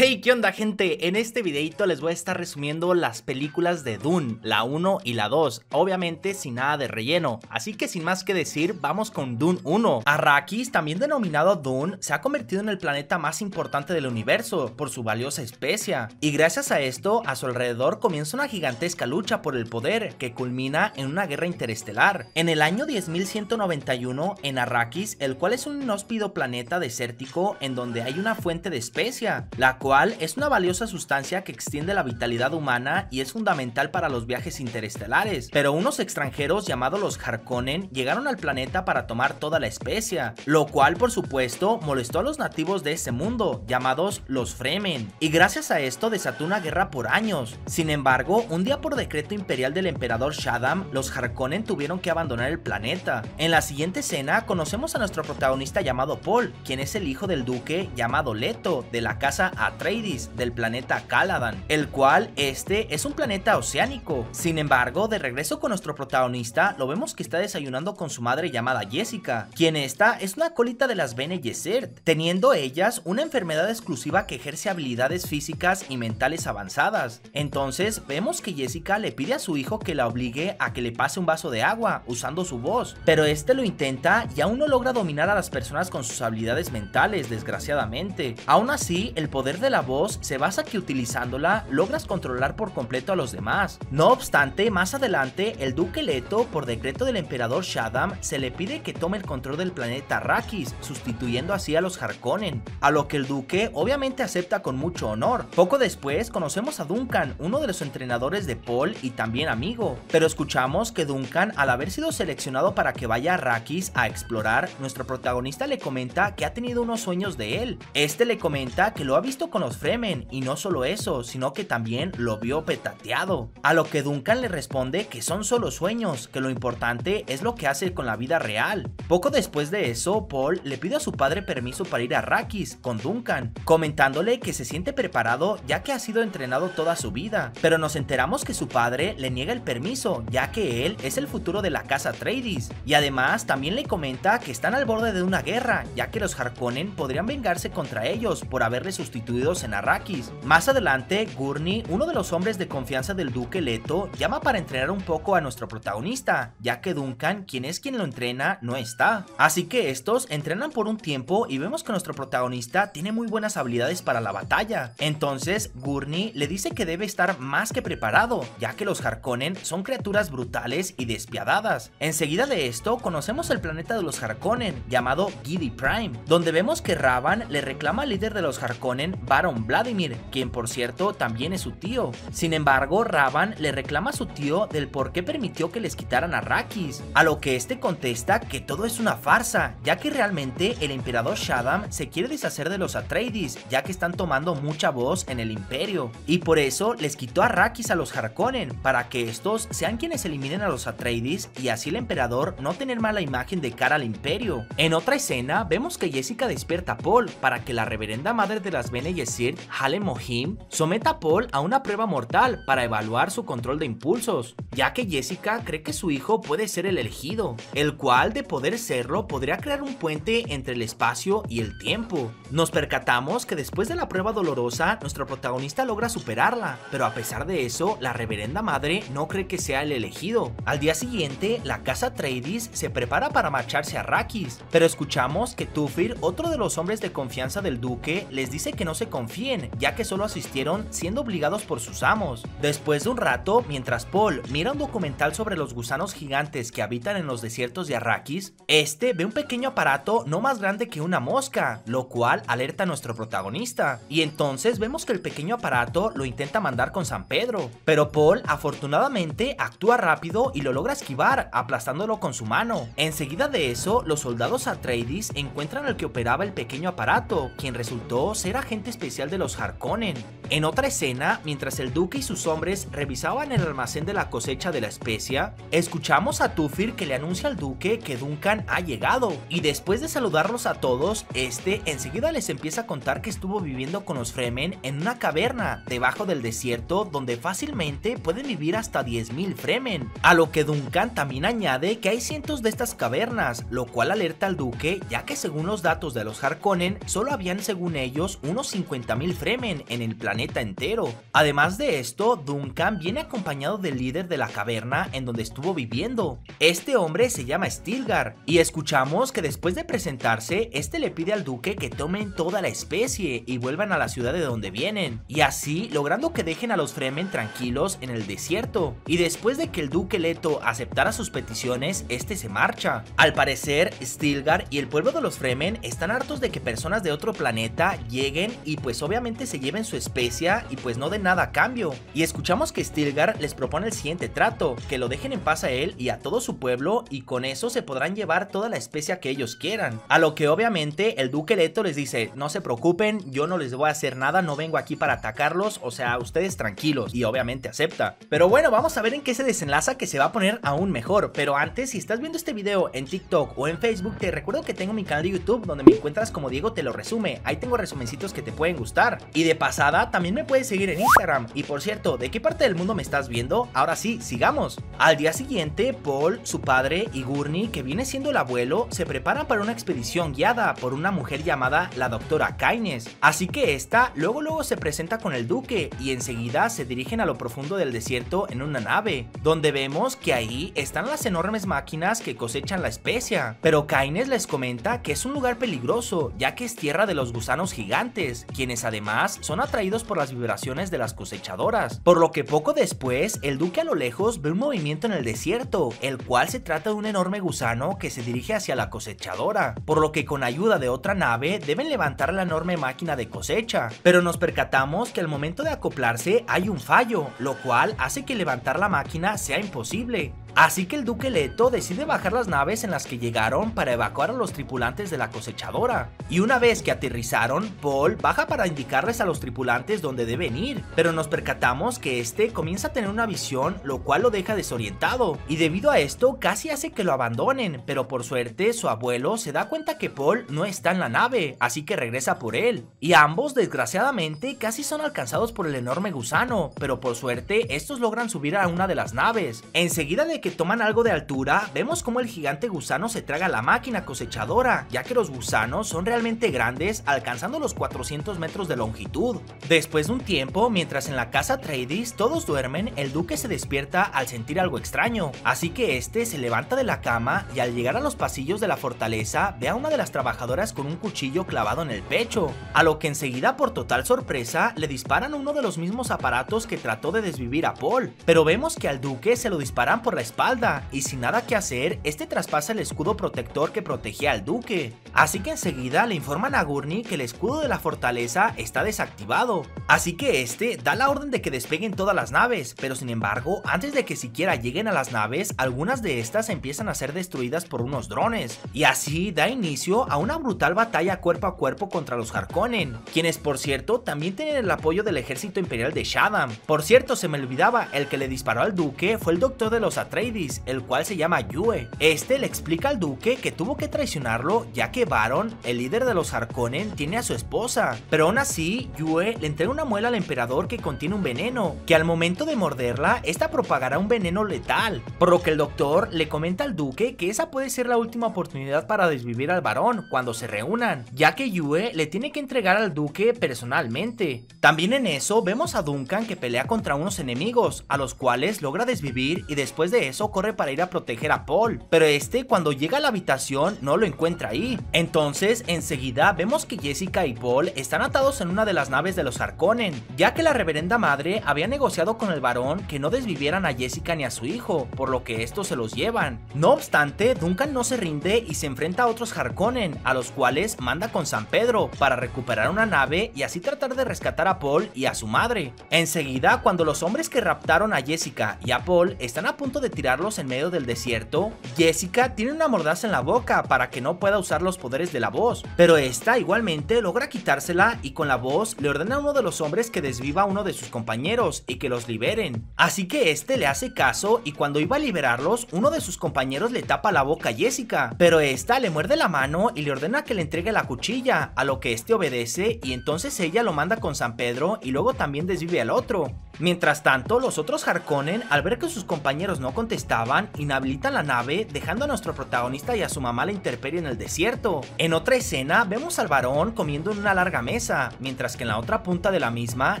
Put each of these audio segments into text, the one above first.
Hey, ¿qué onda, gente? En este videito les voy a estar resumiendo las películas de Dune, la 1 y la 2, obviamente sin nada de relleno, así que sin más que decir, vamos con Dune 1. Arrakis, también denominado Dune, se ha convertido en el planeta más importante del universo por su valiosa especia, y gracias a esto, a su alrededor comienza una gigantesca lucha por el poder que culmina en una guerra interestelar. En el año 10.191, en Arrakis, el cual es un inhóspito planeta desértico en donde hay una fuente de especia, la cual es una valiosa sustancia que extiende la vitalidad humana y es fundamental para los viajes interestelares, pero unos extranjeros llamados los Harkonnen llegaron al planeta para tomar toda la especia, lo cual por supuesto molestó a los nativos de ese mundo, llamados los Fremen, y gracias a esto desató una guerra por años. Sin embargo, un día por decreto imperial del emperador Shaddam, los Harkonnen tuvieron que abandonar el planeta. En la siguiente escena conocemos a nuestro protagonista llamado Paul, quien es el hijo del duque llamado Leto, de la casa Atreides del planeta Caladan, el cual este es un planeta oceánico. Sin embargo, de regreso con nuestro protagonista, lo vemos que está desayunando con su madre llamada Jessica, quien esta es una acólita de las Bene Gesserit, teniendo ellas una enfermedad exclusiva que ejerce habilidades físicas y mentales avanzadas. Entonces vemos que Jessica le pide a su hijo que la obligue a que le pase un vaso de agua usando su voz, pero este lo intenta y aún no logra dominar a las personas con sus habilidades mentales, desgraciadamente. Aún así, el poder de la voz se basa que utilizándola logras controlar por completo a los demás. No obstante, más adelante el duque Leto, por decreto del emperador Shaddam, se le pide que tome el control del planeta Arrakis, sustituyendo así a los Harkonnen, a lo que el duque obviamente acepta con mucho honor. Poco después conocemos a Duncan, uno de los entrenadores de Paul y también amigo, pero escuchamos que Duncan, al haber sido seleccionado para que vaya a Arrakis a explorar, nuestro protagonista le comenta que ha tenido unos sueños de él. Este le comenta que lo ha visto con los Fremen, y no solo eso, sino que también lo vio petateado, a lo que Duncan le responde que son solo sueños, que lo importante es lo que hace con la vida real. Poco después de eso, Paul le pide a su padre permiso para ir a Arrakis con Duncan, comentándole que se siente preparado ya que ha sido entrenado toda su vida, pero nos enteramos que su padre le niega el permiso, ya que él es el futuro de la casa Atreides, y además también le comenta que están al borde de una guerra, ya que los Harkonnen podrían vengarse contra ellos por haberles sustituidos en Arrakis. Más adelante, Gurney, uno de los hombres de confianza del duque Leto, llama para entrenar un poco a nuestro protagonista, ya que Duncan, quien es quien lo entrena, no está. Así que estos entrenan por un tiempo y vemos que nuestro protagonista tiene muy buenas habilidades para la batalla. Entonces, Gurney le dice que debe estar más que preparado, ya que los Harkonnen son criaturas brutales y despiadadas. Enseguida de esto, conocemos el planeta de los Harkonnen, llamado Giedi Prime, donde vemos que Ravan le reclama al líder de los Harkonnen, Baron Vladimir, quien por cierto también es su tío. Sin embargo, Ravan le reclama a su tío del por qué permitió que les quitaran a Arrakis, a lo que este contesta que todo es una farsa, ya que realmente el emperador Shaddam se quiere deshacer de los Atreides, ya que están tomando mucha voz en el imperio, y por eso les quitó a Arrakis a los Harkonnen, para que estos sean quienes eliminen a los Atreides y así el emperador no tener mala imagen de cara al imperio. En otra escena vemos que Jessica despierta a Paul para que la reverenda madre de las Bene Gesserit, Hale Mohim, someta a Paul a una prueba mortal para evaluar su control de impulsos, ya que Jessica cree que su hijo puede ser el elegido, el cual de poder serlo podría crear un puente entre el espacio y el tiempo. Nos percatamos que después de la prueba dolorosa, nuestro protagonista logra superarla, pero a pesar de eso, la reverenda madre no cree que sea el elegido. Al día siguiente, la casa Atreides se prepara para marcharse a Arrakis, pero escuchamos que Tufir, otro de los hombres de confianza del duque, les dice que no se confíen, ya que solo asistieron siendo obligados por sus amos. Después de un rato, mientras Paul mira un documental sobre los gusanos gigantes que habitan en los desiertos de Arrakis, este ve un pequeño aparato no más grande que una mosca, lo cual alerta a nuestro protagonista, y entonces vemos que el pequeño aparato lo intenta mandar con San Pedro, pero Paul afortunadamente actúa rápido y lo logra esquivar, aplastándolo con su mano. Enseguida de eso, los soldados Atreides encuentran al que operaba el pequeño aparato, quien resultó ser agente especial de los Harkonnen. En otra escena, mientras el duque y sus hombres revisaban el almacén de la cosecha de la especia, escuchamos a Tufir que le anuncia al duque que Duncan ha llegado, y después de saludarlos a todos, este enseguida les empieza a contar que estuvo viviendo con los Fremen en una caverna debajo del desierto donde fácilmente pueden vivir hasta 10.000 Fremen, a lo que Duncan también añade que hay cientos de estas cavernas, lo cual alerta al duque, ya que según los datos de los Harkonnen solo habían según ellos unos 50.000 Fremen en el planeta entero. Además de esto, Duncan viene acompañado del líder de la caverna en donde estuvo viviendo. Este hombre se llama Stilgar, y escuchamos que después de presentarse, este le pide al duque que tomen toda la especie y vuelvan a la ciudad de donde vienen, y así logrando que dejen a los Fremen tranquilos en el desierto. Y después de que el duque Leto aceptara sus peticiones, este se marcha. Al parecer, Stilgar y el pueblo de los Fremen están hartos de que personas de otro planeta lleguen y pues obviamente se lleven su especia y pues no den nada a cambio. Y escuchamos que Stilgar les propone el siguiente trato, que lo dejen en paz a él y a todo su pueblo, y con eso se podrán llevar toda la especia que ellos quieran. A lo que obviamente el duque Leto les dice: no se preocupen, yo no les voy a hacer nada, no vengo aquí para atacarlos, o sea, ustedes tranquilos, y obviamente acepta. Pero bueno, vamos a ver en qué se desenlaza, que se va a poner aún mejor. Pero antes, si estás viendo este video en TikTok o en Facebook, te recuerdo que tengo mi canal de YouTube donde me encuentras como Diego Te Lo Resume. Ahí tengo resumencitos que te pueden gustar. Y de pasada, también me puedes seguir en Instagram. Y por cierto, ¿de qué parte del mundo me estás viendo? Ahora sí, sigamos. Al día siguiente, Paul, su padre y Gurney, que viene siendo el abuelo, se preparan para una expedición guiada por una mujer llamada la doctora Kaynes. Así que esta luego se presenta con el duque y enseguida se dirigen a lo profundo del desierto en una nave, donde vemos que ahí están las enormes máquinas que cosechan la especia. Pero Kaynes les comenta que es un lugar peligroso, ya que es tierra de los gusanos gigantes, quienes además son atraídos por las vibraciones de las cosechadoras. Por lo que poco después, el duque a lo lejos ve un movimiento en el desierto, el cual se trata de un enorme gusano que se dirige hacia la cosechadora, por lo que con ayuda de otra nave deben levantar la enorme máquina de cosecha. Pero nos percatamos que al momento de acoplarse hay un fallo, lo cual hace que levantar la máquina sea imposible. Así que el duque Leto decide bajar las naves en las que llegaron para evacuar a los tripulantes de la cosechadora. Y una vez que aterrizaron, Paul baja para indicarles a los tripulantes dónde deben ir, pero nos percatamos que este comienza a tener una visión, lo cual lo deja desorientado, y debido a esto casi hace que lo abandonen, pero por suerte su abuelo se da cuenta que Paul no está en la nave, así que regresa por él, y ambos desgraciadamente casi son alcanzados por el enorme gusano, pero por suerte estos logran subir a una de las naves. Enseguida de que toman algo de altura, vemos como el gigante gusano se traga la máquina cosechadora, ya que los gusanos son realmente grandes, alcanzando los 400 metros de longitud. Después de un tiempo, mientras en la casa Atreides todos duermen, el duque se despierta al sentir algo extraño, así que este se levanta de la cama y al llegar a los pasillos de la fortaleza ve a una de las trabajadoras con un cuchillo clavado en el pecho, a lo que enseguida por total sorpresa le disparan uno de los mismos aparatos que trató de desvivir a Paul, pero vemos que al duque se lo disparan por la espalda y sin nada que hacer, este traspasa el escudo protector que protegía al duque. Así que enseguida le informan a Gurney que el escudo de la fortaleza está desactivado, así que este da la orden de que despeguen todas las naves, pero sin embargo, antes de que siquiera lleguen a las naves, algunas de estas empiezan a ser destruidas por unos drones, y así da inicio a una brutal batalla cuerpo a cuerpo contra los Harkonnen, quienes por cierto también tienen el apoyo del ejército imperial de Shaddam. Por cierto, se me olvidaba, el que le disparó al duque fue el doctor de los Atreides, el cual se llama Yue. Este le explica al duque que tuvo que traicionarlo, ya que Baron, el líder de los Harkonnen, tiene a su esposa, pero aún así Yue le entrega una muela al emperador que contiene un veneno, que al momento de morderla, esta propagará un veneno letal, por lo que el doctor le comenta al duque que esa puede ser la última oportunidad para desvivir al varón cuando se reúnan, ya que Yue le tiene que entregar al duque personalmente. También en eso vemos a Duncan que pelea contra unos enemigos, a los cuales logra desvivir y después de eso corre para ir a proteger a Paul, pero este cuando llega a la habitación no lo encuentra ahí. Entonces enseguida vemos que Jessica y Paul están atados en una de las naves de los Harkonnen, ya que la reverenda madre había negociado con el varón que no desvivieran a Jessica ni a su hijo, por lo que estos se los llevan. No obstante, Duncan no se rinde y se enfrenta a otros Harkonnen, a los cuales manda con San Pedro para recuperar una nave y así tratar de rescatar a Paul y a su madre. Enseguida, cuando los hombres que raptaron a Jessica y a Paul están a punto de tirarlos en medio del desierto, Jessica tiene una mordaza en la boca para que no pueda usar los poderes de la voz, pero esta igualmente logra quitársela y con la voz le ordena a uno de los hombres que desviva a uno de sus compañeros y que los liberen. Así que este le hace caso y cuando iba a liberarlos, uno de sus compañeros le tapa la boca a Jessica, pero esta le muerde la mano y le ordena que le entregue la cuchilla, a lo que este obedece y entonces ella lo manda con San Pedro y luego también desvive al otro. Mientras tanto, los otros Harkonnen, al ver que sus compañeros no contestaban, inhabilitan la nave, dejando a nuestro protagonista y a su mamá a la intemperie en el desierto. En otra escena, vemos al varón comiendo en una larga mesa, mientras que en la otra punta de la misma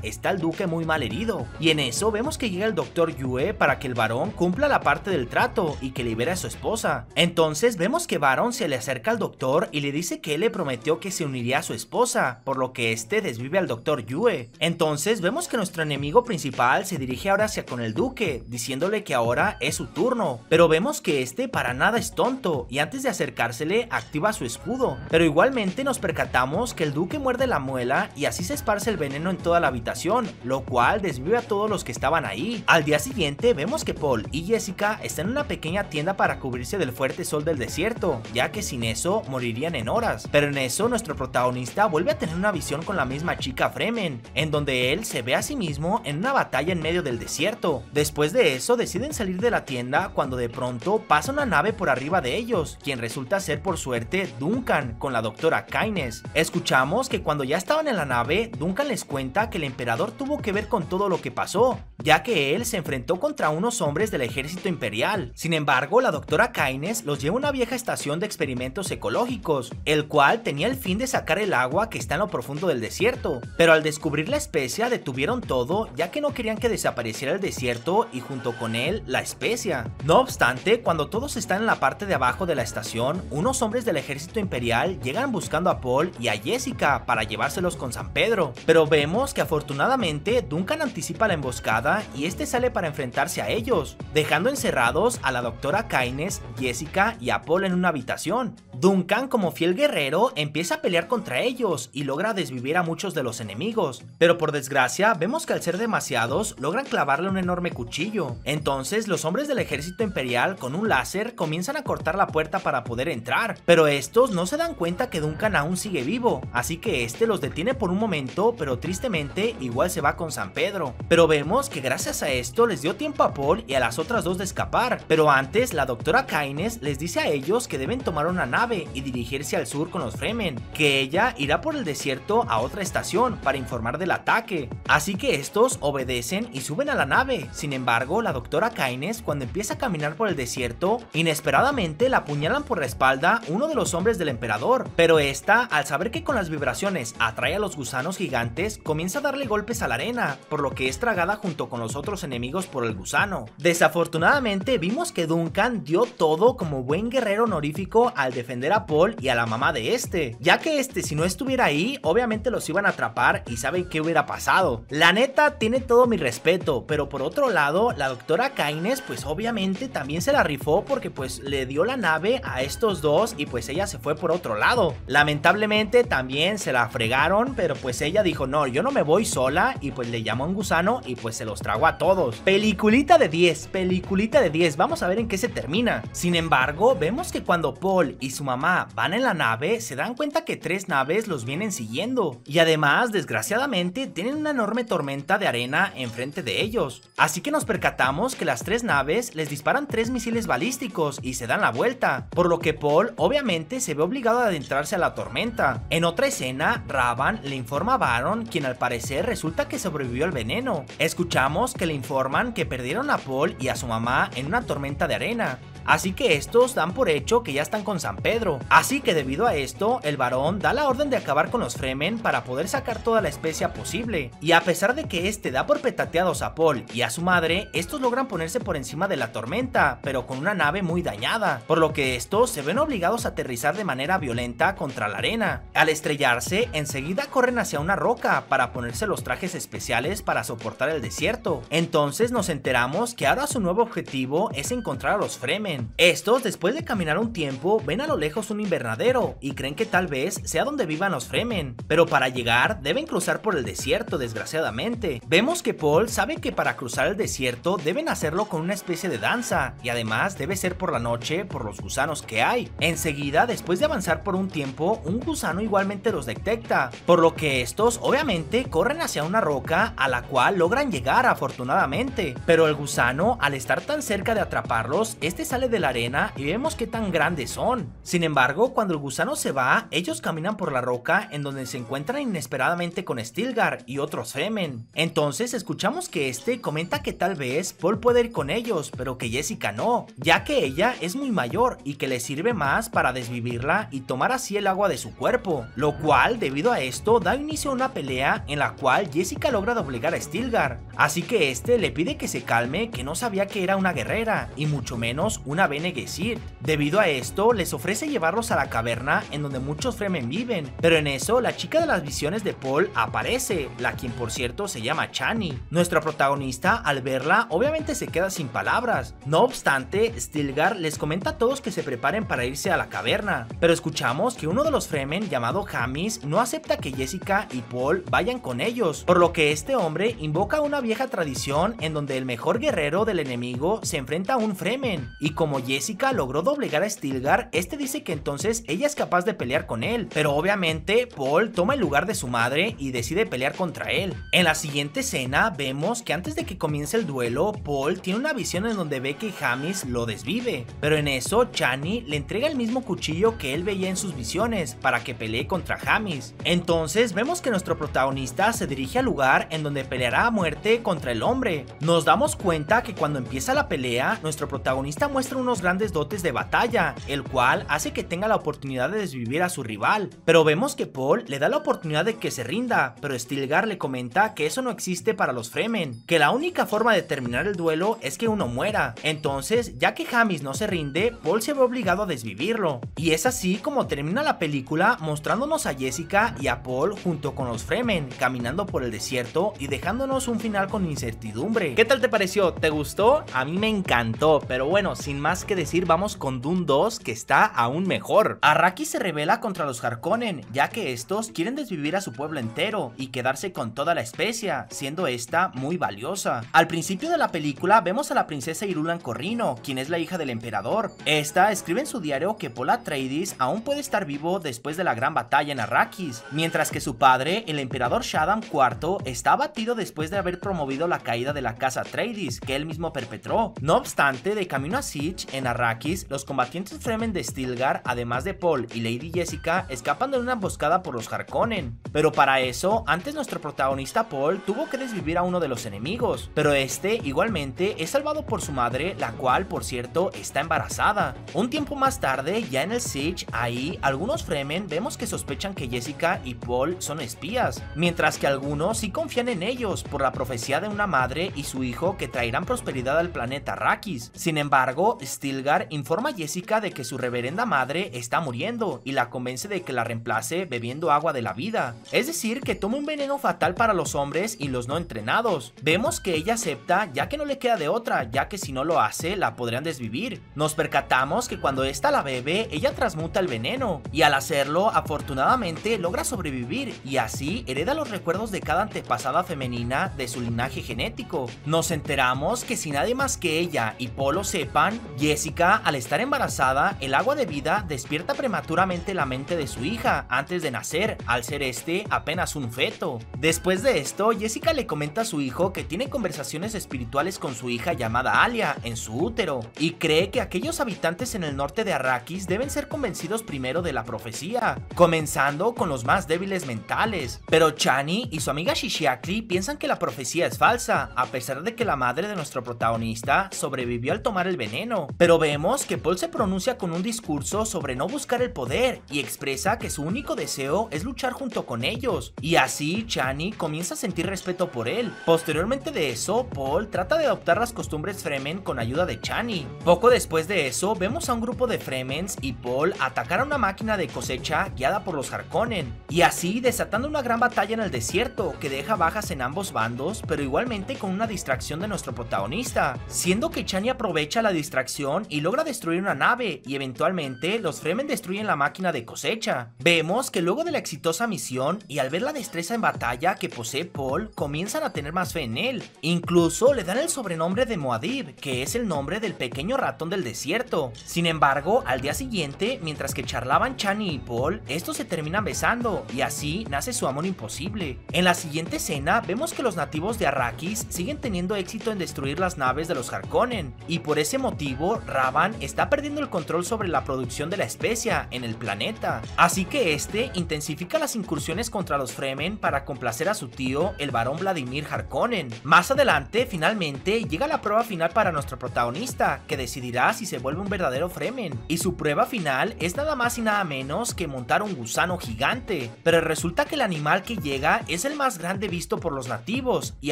está el duque muy mal herido. Y en eso vemos que llega el Dr. Yue para que el varón cumpla la parte del trato y que libere a su esposa. Entonces vemos que Baron se le acerca al doctor y le dice que él le prometió que se uniría a su esposa, por lo que este desvive al Dr. Yue. Entonces vemos que nuestro enemigo principal se dirige ahora hacia con el duque, diciéndole que ahora es su turno, pero vemos que este para nada es tonto y antes de acercársele activa su escudo, pero igualmente nos percatamos que el duque muerde la muela y así se esparce el veneno en toda la habitación, lo cual desvive a todos los que estaban ahí. Al día siguiente vemos que Paul y Jessica están en una pequeña tienda para cubrirse del fuerte sol del desierto, ya que sin eso morirían en horas, pero en eso nuestro protagonista vuelve a tener una visión con la misma chica Fremen, en donde él se ve a sí mismo en una batalla en medio del desierto. Después de eso deciden salir de la tienda cuando de pronto pasa una nave por arriba de ellos, quien resulta ser por suerte Duncan con la doctora Kynes. Escuchamos que cuando ya estaban en la nave, Duncan les cuenta que el emperador tuvo que ver con todo lo que pasó, ya que él se enfrentó contra unos hombres del ejército imperial. Sin embargo, la doctora Kynes los lleva a una vieja estación de experimentos ecológicos, el cual tenía el fin de sacar el agua que está en lo profundo del desierto, pero al descubrir la especia detuvieron todo, ya que no querían que desapareciera el desierto y junto con él la especia. No obstante, cuando todos están en la parte de abajo de la estación, unos hombres del ejército imperial llegan buscando a Paul y a Jessica para llevárselos con San Pedro, pero vemos que afortunadamente Duncan anticipa la emboscada y este sale para enfrentarse a ellos, dejando encerrados a la doctora Kynes, Jessica y a Paul en una habitación. Duncan, como fiel guerrero, empieza a pelear contra ellos y logra desvivir a muchos de los enemigos, pero por desgracia vemos que al ser demasiados logran clavarle un enorme cuchillo. Entonces los hombres del ejército imperial con un láser comienzan a cortar la puerta para poder entrar, pero estos no se dan cuenta que Duncan aún sigue vivo, así que este los detiene por un momento, pero tristemente igual se va con San Pedro. Pero vemos que gracias a esto les dio tiempo a Paul y a las otras dos de escapar, pero antes la doctora Kynes les dice a ellos que deben tomar una nave y dirigirse al sur con los Fremen, que ella irá por el desierto a otra estación para informar del ataque. Así que estos obedecen y suben a la nave. Sin embargo, la doctora Kynes, cuando empieza a caminar por el desierto, inesperadamente la apuñalan por la espalda uno de los hombres del emperador, pero esta, al saber que con las vibraciones atrae a los gusanos gigantes, comienza a darle golpes a la arena, por lo que es tragada junto con los otros enemigos por el gusano. Desafortunadamente vimos que Duncan dio todo como buen guerrero honorífico al defender a Paul y a la mamá de este, ya que si no estuviera ahí, obviamente los iban a atrapar y saben qué hubiera pasado. La neta tiene todo mi respeto, pero por otro lado, la doctora Kynes pues obviamente también se la rifó porque pues le dio la nave a estos dos y pues ella se fue por otro lado. Lamentablemente también se la fregaron, pero pues ella dijo no, yo no me voy sola y pues le llamó a un gusano y pues se los tragó a todos. Peliculita de 10, peliculita de 10, vamos a ver en qué se termina. Sin embargo, vemos que cuando Paul y su mamá van en la nave, se dan cuenta que 3 naves los vienen siguiendo y además, desgraciadamente, tienen una enorme tormenta de arena enfrente de ellos. Así que nos percatamos que las 3 naves les disparan 3 misiles balísticos y se dan la vuelta, por lo que Paul obviamente se ve obligado a adentrarse a la tormenta. En otra escena, Ravan le informa a Baron, quien al parecer resulta que sobrevivió al veneno. Escuchamos que le informan que perdieron a Paul y a su mamá en una tormenta de arena. Así que estos dan por hecho que ya están con San Pedro. Así que debido a esto, el varón da la orden de acabar con los Fremen para poder sacar toda la especia posible. Y a pesar de que este da por petateados a Paul y a su madre, estos logran ponerse por encima de la tormenta, pero con una nave muy dañada, por lo que estos se ven obligados a aterrizar de manera violenta contra la arena. Al estrellarse, enseguida corren hacia una roca para ponerse los trajes especiales para soportar el desierto. Entonces nos enteramos que ahora su nuevo objetivo es encontrar a los Fremen. Estos, después de caminar un tiempo, ven a lo lejos un invernadero y creen que tal vez sea donde vivan los Fremen, pero para llegar deben cruzar por el desierto, desgraciadamente. Vemos que Paul sabe que para cruzar el desierto deben hacerlo con una especie de danza y además debe ser por la noche por los gusanos que hay. Enseguida, después de avanzar por un tiempo, un gusano igualmente los detecta, por lo que estos obviamente corren hacia una roca a la cual logran llegar afortunadamente, pero el gusano, al estar tan cerca de atraparlos, este sale sale de la arena y vemos qué tan grandes son. Sin embargo, cuando el gusano se va, ellos caminan por la roca en donde se encuentran inesperadamente con Stilgar y otros Fremen. Entonces escuchamos que este comenta que tal vez Paul puede ir con ellos, pero que Jessica no, ya que ella es muy mayor y que le sirve más para desvivirla y tomar así el agua de su cuerpo, lo cual debido a esto da inicio a una pelea en la cual Jessica logra doblegar a Stilgar, así que este le pide que se calme, que no sabía que era una guerrera y mucho menos una Bene Gesserit. Debido a esto les ofrece llevarlos a la caverna en donde muchos Fremen viven, pero en eso la chica de las visiones de Paul aparece, la quien por cierto se llama Chani. Nuestra protagonista al verla obviamente se queda sin palabras. No obstante, Stilgar les comenta a todos que se preparen para irse a la caverna, pero escuchamos que uno de los Fremen llamado Jamis no acepta que Jessica y Paul vayan con ellos, por lo que este hombre invoca una vieja tradición en donde el mejor guerrero del enemigo se enfrenta a un Fremen, y como Jessica logró doblegar a Stilgar, este dice que entonces ella es capaz de pelear con él, pero obviamente Paul toma el lugar de su madre y decide pelear contra él. En la siguiente escena vemos que antes de que comience el duelo, Paul tiene una visión en donde ve que Jamis lo desvive, pero en eso Chani le entrega el mismo cuchillo que él veía en sus visiones para que pelee contra Jamis. Entonces vemos que nuestro protagonista se dirige al lugar en donde peleará a muerte contra el hombre. Nos damos cuenta que cuando empieza la pelea, nuestro protagonista muestra unos grandes dotes de batalla, el cual hace que tenga la oportunidad de desvivir a su rival, pero vemos que Paul le da la oportunidad de que se rinda, pero Stilgar le comenta que eso no existe para los Fremen, que la única forma de terminar el duelo es que uno muera. Entonces, ya que Jamis no se rinde, Paul se ve obligado a desvivirlo, y es así como termina la película mostrándonos a Jessica y a Paul junto con los Fremen caminando por el desierto y dejándonos un final con incertidumbre. ¿Qué tal te pareció? ¿Te gustó? A mí me encantó, pero bueno, sin más que decir, vamos con Dune 2, que está aún mejor. Arrakis se rebela contra los Harkonnen, ya que estos quieren desvivir a su pueblo entero y quedarse con toda la especia, siendo esta muy valiosa. Al principio de la película vemos a la princesa Irulan Corrino, quien es la hija del emperador. Esta escribe en su diario que Paul Atreides aún puede estar vivo después de la gran batalla en Arrakis, mientras que su padre, el emperador Shaddam IV, está abatido después de haber promovido la caída de la casa Atreides, que él mismo perpetró. No obstante, de camino a Siege, en Arrakis, los combatientes Fremen de Stilgar, además de Paul y Lady Jessica, escapan de una emboscada por los Harkonnen. Pero para eso, antes nuestro protagonista Paul tuvo que desvivir a uno de los enemigos, pero este igualmente es salvado por su madre, la cual por cierto está embarazada. Un tiempo más tarde, ya en el Siege, ahí algunos Fremen vemos que sospechan que Jessica y Paul son espías, mientras que algunos sí confían en ellos por la profecía de una madre y su hijo que traerán prosperidad al planeta Arrakis. Sin embargo, Stilgar informa a Jessica de que su reverenda madre está muriendo y la convence de que la reemplace bebiendo agua de la vida, es decir, que toma un veneno fatal para los hombres y los no entrenados. Vemos que ella acepta, ya que no le queda de otra, ya que si no lo hace la podrían desvivir. Nos percatamos que cuando esta la bebe, ella transmuta el veneno y al hacerlo, afortunadamente logra sobrevivir y así hereda los recuerdos de cada antepasada femenina de su linaje genético. Nos enteramos que si nadie más que ella y Paul lo sepan, Jessica, al estar embarazada, el agua de vida despierta prematuramente la mente de su hija antes de nacer, al ser este apenas un feto. Después de esto, Jessica le comenta a su hijo que tiene conversaciones espirituales con su hija llamada Alia en su útero y cree que aquellos habitantes en el norte de Arrakis deben ser convencidos primero de la profecía, comenzando con los más débiles mentales. Pero Chani y su amiga Shishakli piensan que la profecía es falsa, a pesar de que la madre de nuestro protagonista sobrevivió al tomar el veneno. Pero vemos que Paul se pronuncia con un discurso sobre no buscar el poder y expresa que su único deseo es luchar junto con ellos, y así Chani comienza a sentir respeto por él. Posteriormente de eso, Paul trata de adoptar las costumbres Fremen con ayuda de Chani. Poco después de eso, vemos a un grupo de Fremens y Paul atacar a una máquina de cosecha guiada por los Harkonnen, y así desatando una gran batalla en el desierto que deja bajas en ambos bandos, pero igualmente con una distracción de nuestro protagonista, siendo que Chani aprovecha la distracción y logra destruir una nave, y eventualmente los Fremen destruyen la máquina de cosecha. Vemos que luego de la exitosa misión y al ver la destreza en batalla que posee Paul, comienzan a tener más fe en él. Incluso le dan el sobrenombre de Muad'Dib, que es el nombre del pequeño ratón del desierto. Sin embargo, al día siguiente, mientras que charlaban Chani y Paul, estos se terminan besando y así nace su amor imposible. En la siguiente escena vemos que los nativos de Arrakis siguen teniendo éxito en destruir las naves de los Harkonnen, y por ese motivo objetivo, Ravan está perdiendo el control sobre la producción de la especia en el planeta, así que este intensifica las incursiones contra los Fremen para complacer a su tío, el barón Vladimir Harkonnen. Más adelante, finalmente, llega la prueba final para nuestro protagonista, que decidirá si se vuelve un verdadero Fremen, y su prueba final es nada más y nada menos que montar un gusano gigante, pero resulta que el animal que llega es el más grande visto por los nativos, y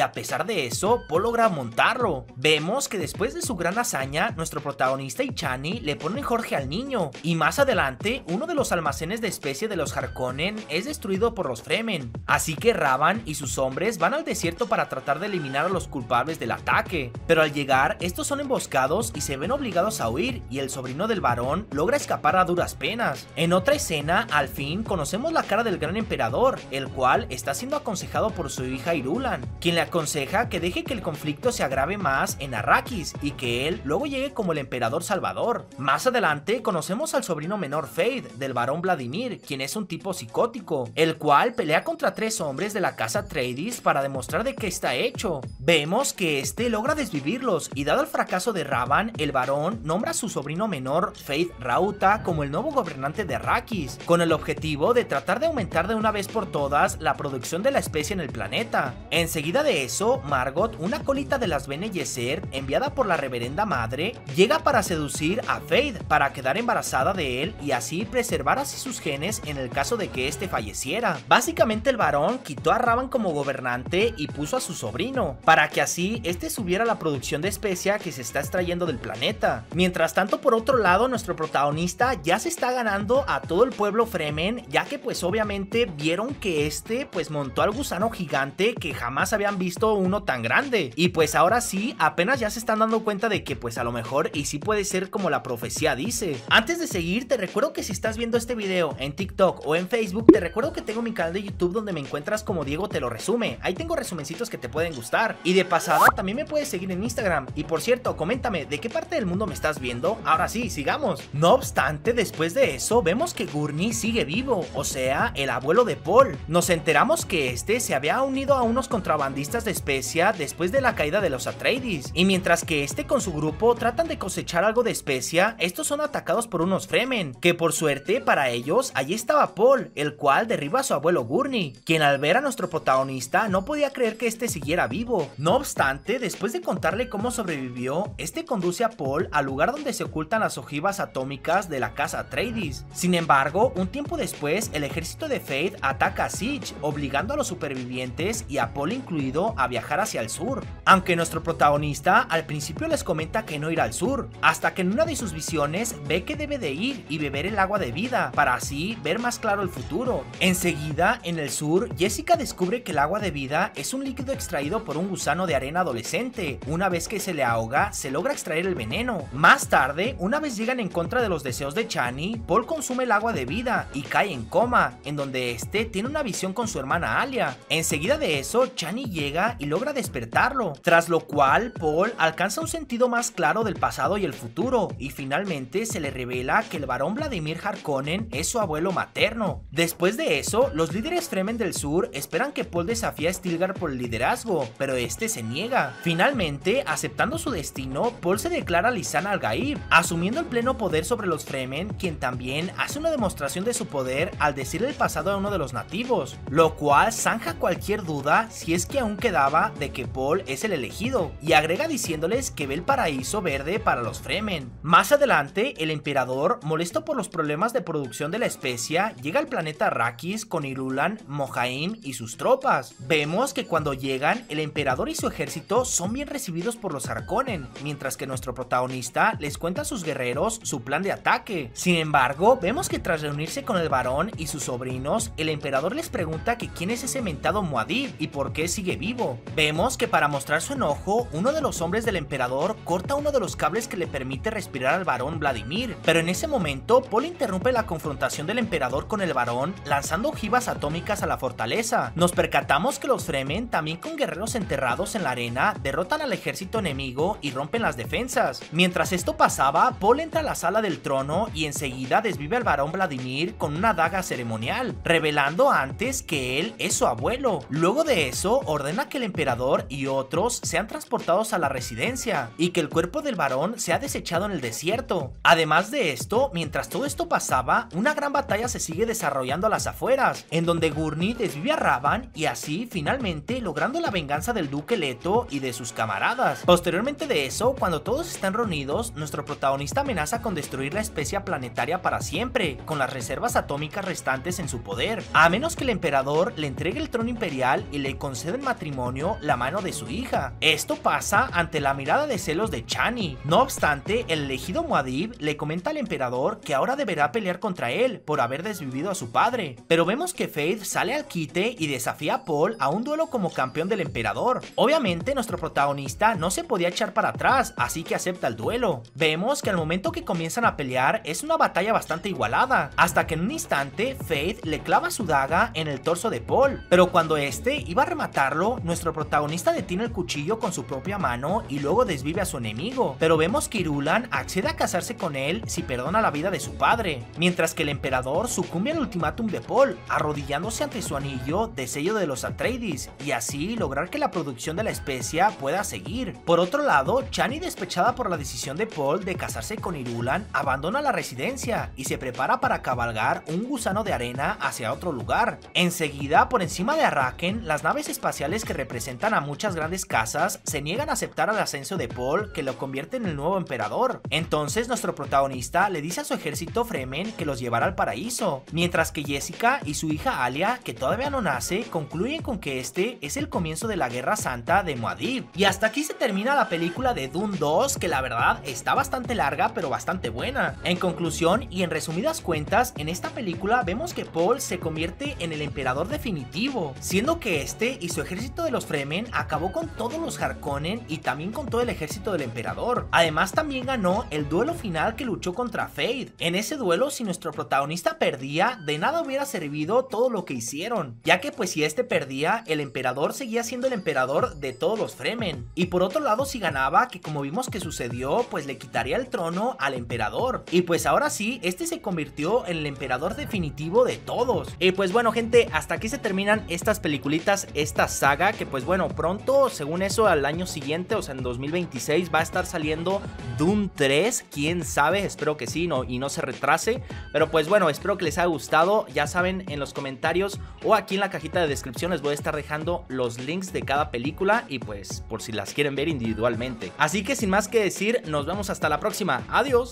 a pesar de eso, Paul logra montarlo. Vemos que después de su gran hazaña, nuestro protagonista y Chani le ponen Jorge al niño, y más adelante, uno de los almacenes de especie de los Harkonnen es destruido por los Fremen, así que Ravan y sus hombres van al desierto para tratar de eliminar a los culpables del ataque, pero al llegar, estos son emboscados y se ven obligados a huir, y el sobrino del varón logra escapar a duras penas. En otra escena, al fin, conocemos la cara del gran emperador, el cual está siendo aconsejado por su hija Irulan, quien le aconseja que deje que el conflicto se agrave más en Arrakis y que él luego llegue como el emperador salvador. Más adelante conocemos al sobrino menor Feyd del barón Vladimir, quien es un tipo psicótico, el cual pelea contra 3 hombres de la casa Atreides para demostrar de qué está hecho. Vemos que este logra desvivirlos y dado el fracaso de Ravan, el varón nombra a su sobrino menor Feyd Rautha como el nuevo gobernante de Arrakis, con el objetivo de tratar de aumentar de una vez por todas la producción de la especie en el planeta. Enseguida de eso, Margot, una acólita de las Bene Gesserit enviada por la reverenda madre, llega para seducir a Feyd para quedar embarazada de él y así preservar así sus genes en el caso de que este falleciera. Básicamente el varón quitó a Ravan como gobernante y puso a su sobrino, para que así este subiera la producción de especia que se está extrayendo del planeta. Mientras tanto, por otro lado, nuestro protagonista ya se está ganando a todo el pueblo Fremen, ya que pues obviamente vieron que este pues montó al gusano gigante que jamás habían visto uno tan grande, y pues ahora sí apenas ya se están dando cuenta de que pues a lo mejor y sí puede ser como la profecía dice. Antes de seguir, te recuerdo que si estás viendo este video en TikTok o en Facebook, te recuerdo que tengo mi canal de YouTube donde me encuentras como Diego Te Lo Resume. Ahí tengo resumencitos que te pueden gustar, y de pasada también me puedes seguir en Instagram. Y por cierto, coméntame de qué parte del mundo me estás viendo. Ahora sí, sigamos. No obstante, después de eso vemos que Gurney sigue vivo, o sea, el abuelo de Paul. Nos enteramos que este se había unido a unos contrabandistas de especia después de la caída de los Atreides, y mientras que este con su grupo tratan de cosechar algo de especia, estos son atacados por unos Fremen, que por suerte para ellos allí estaba Paul, el cual derriba a su abuelo Gurney, quien al ver a nuestro protagonista no podía creer que este siguiera vivo. No obstante, después de contarle cómo sobrevivió, este conduce a Paul al lugar donde se ocultan las ojivas atómicas de la casa Atreides. Sin embargo, un tiempo después, el ejército de Feyd ataca a Siege, obligando a los supervivientes y a Paul incluido a viajar hacia el sur, aunque nuestro protagonista al principio les comenta que no irá al sur, hasta que en una de sus visiones ve que debe de ir y beber el agua de vida para así ver más claro el futuro. Enseguida, en el sur, Jessica descubre que el agua de vida es un líquido extraído por un gusano de arena adolescente. Una vez que se le ahoga, se logra extraer el veneno. Más tarde, una vez llegan en contra de los deseos de Chani, Paul consume el agua de vida y cae en coma, en donde este tiene una visión con su hermana Alia. Enseguida de eso, Chani llega y logra despertarlo, tras lo cual Paul alcanza un sentido más claro del pasado y el futuro, y finalmente se le revela que el barón Vladimir Harkonnen es su abuelo materno. Después de eso, los líderes Fremen del sur esperan que Paul desafíe a Stilgar por el liderazgo, pero este se niega. Finalmente, aceptando su destino, Paul se declara Lisan al-Gaib, asumiendo el pleno poder sobre los Fremen, quien también hace una demostración de su poder al decirle el pasado a uno de los nativos, lo cual zanja cualquier duda si es que aún quedaba de que Paul es el elegido, y agrega diciéndoles que ve el paraíso verde para los Fremen. Más adelante, el emperador, molesto por los problemas de producción de la especia, llega al planeta Arrakis con Irulan, Mohaim y sus tropas. Vemos que cuando llegan, el emperador y su ejército son bien recibidos por los Harkonnen, mientras que nuestro protagonista les cuenta a sus guerreros su plan de ataque. Sin embargo, vemos que tras reunirse con el varón y sus sobrinos, el emperador les pregunta que quién es ese mentado Muad'Dib y por qué sigue vivo. Vemos que para mostrar su enojo, uno de los hombres del emperador corta uno de los cables que le permite respirar al varón Vladimir, pero en ese momento Paul interrumpe la confrontación del emperador con el varón lanzando ojivas atómicas a la fortaleza. Nos percatamos que los Fremen, también con guerreros enterrados en la arena, derrotan al ejército enemigo y rompen las defensas. Mientras esto pasaba, Paul entra a la sala del trono y enseguida desvive al varón Vladimir con una daga ceremonial, revelando antes que él es su abuelo. Luego de eso, ordena que el emperador y otros sean transportados a la residencia y que el cuerpo del varón varón se ha desechado en el desierto. Además de esto, mientras todo esto pasaba, una gran batalla se sigue desarrollando a las afueras, en donde Gurney desvive a Ravan y así finalmente logrando la venganza del duque Leto y de sus camaradas. Posteriormente de eso, cuando todos están reunidos, nuestro protagonista amenaza con destruir la especie planetaria para siempre, con las reservas atómicas restantes en su poder, a menos que el emperador le entregue el trono imperial y le conceda en matrimonio la mano de su hija. Esto pasa ante la mirada de celos de Chani. No obstante, el elegido Muad'Dib le comenta al emperador que ahora deberá pelear contra él por haber desvivido a su padre, pero vemos que Feyd sale al quite y desafía a Paul a un duelo como campeón del emperador. Obviamente nuestro protagonista no se podía echar para atrás, así que acepta el duelo. Vemos que al momento que comienzan a pelear es una batalla bastante igualada, hasta que en un instante Feyd le clava su daga en el torso de Paul, pero cuando este iba a rematarlo, nuestro protagonista detiene el cuchillo con su propia mano y luego desvive a su enemigo, pero vemos que Irulan accede a casarse con él si perdona la vida de su padre, mientras que el emperador sucumbe al ultimátum de Paul, arrodillándose ante su anillo de sello de los Atreides, y así lograr que la producción de la especia pueda seguir. Por otro lado, Chani, despechada por la decisión de Paul de casarse con Irulan, abandona la residencia y se prepara para cabalgar un gusano de arena hacia otro lugar. Enseguida, por encima de Arrakeen, las naves espaciales que representan a muchas grandes casas se niegan a aceptar el ascenso de Paul, que lo convierte en el nuevo emperador. Entonces nuestro protagonista le dice a su ejército Fremen que los llevará al paraíso, mientras que Jessica y su hija Alia, que todavía no nace, concluyen con que este es el comienzo de la Guerra Santa de Muad'Dib. Y hasta aquí se termina la película de Dune 2, que la verdad está bastante larga pero bastante buena. En conclusión y en resumidas cuentas, en esta película vemos que Paul se convierte en el emperador definitivo, siendo que este y su ejército de los Fremen acabó con todos los Harkonnen y también con todo el ejército del emperador. Además también ganó el duelo final que luchó contra Feyd. En ese duelo, si nuestro protagonista perdía, de nada hubiera servido todo lo que hicieron, ya que pues si este perdía, el emperador seguía siendo el emperador de todos los Fremen. Y por otro lado, si ganaba, que como vimos que sucedió, pues le quitaría el trono al emperador. Y pues ahora sí, este se convirtió en el emperador definitivo de todos. Y pues bueno, gente, hasta aquí se terminan estas peliculitas, esta saga, que pues bueno, pronto, según eso, al año siguiente, o sea en 2026, va a estar saliendo Dune 3, quién sabe, espero que sí, y no se retrase. Pero pues bueno, espero que les haya gustado. Ya saben, en los comentarios o aquí en la cajita de descripción les voy a estar dejando los links de cada película, y pues por si las quieren ver individualmente. Así que sin más que decir, nos vemos hasta la próxima. Adiós.